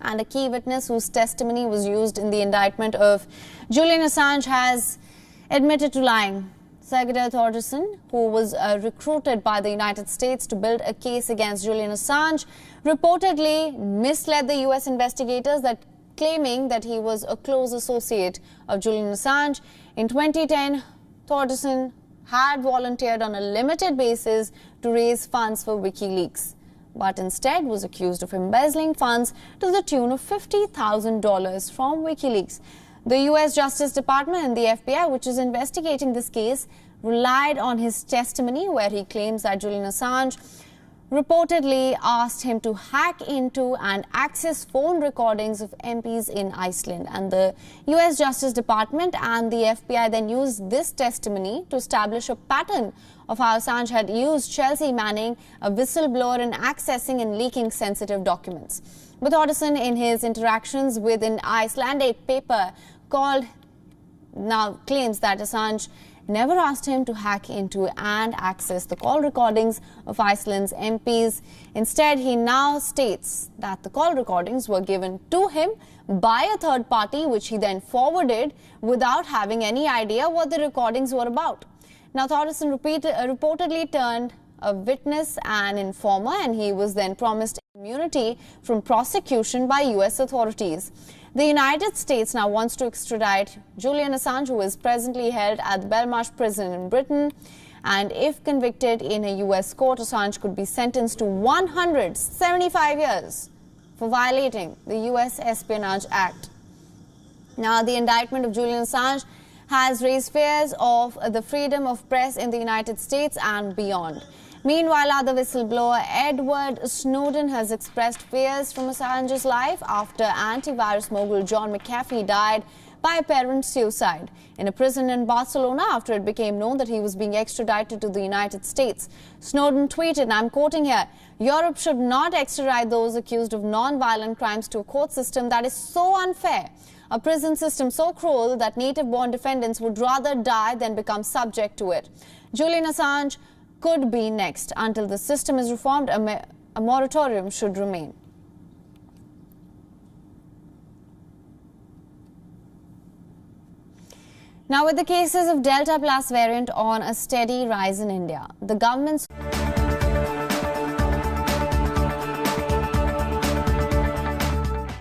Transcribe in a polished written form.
and a key witness whose testimony was used in the indictment of Julian Assange has admitted to lying. Sigurdur Thordarson, who was recruited by the United States to build a case against Julian Assange, reportedly misled the US investigators claiming that he was a close associate of Julian Assange. In 2010, Thordarson had volunteered on a limited basis to raise funds for WikiLeaks, but instead was accused of embezzling funds to the tune of $50,000 from WikiLeaks. The US Justice Department and the FBI, which is investigating this case, relied on his testimony where he claims that Julian Assange reportedly asked him to hack into and access phone recordings of MPs in Iceland. And the US Justice Department and the FBI then used this testimony to establish a pattern of how Assange had used Chelsea Manning, a whistleblower, in accessing and leaking sensitive documents. But Thordarson, in his interactions with an Icelandic paper called, now claims that Assange never asked him to hack into and access the call recordings of Iceland's MPs. Instead, he now states that the call recordings were given to him by a third party, which he then forwarded without having any idea what the recordings were about. Now, Thordarson reportedly turned a witness and informer, and he was then promised immunity from prosecution by US authorities. The United States now wants to extradite Julian Assange, who is presently held at the Belmarsh prison in Britain. And if convicted in a US court, Assange could be sentenced to 175 years for violating the US Espionage Act. Now, the indictment of Julian Assange has raised fears of the freedom of press in the United States and beyond. Meanwhile, other whistleblower Edward Snowden has expressed fears from Assange's life after antivirus mogul John McAfee died by apparent suicide in a prison in Barcelona after it became known that he was being extradited to the United States. Snowden tweeted, and I'm quoting here, "Europe should not extradite those accused of non-violent crimes to a court system that is so unfair, a prison system so cruel that native-born defendants would rather die than become subject to it." Julian Assange could be next. Until the system is reformed, a moratorium should remain. Now, with the cases of Delta Plus variant on a steady rise in India, the government's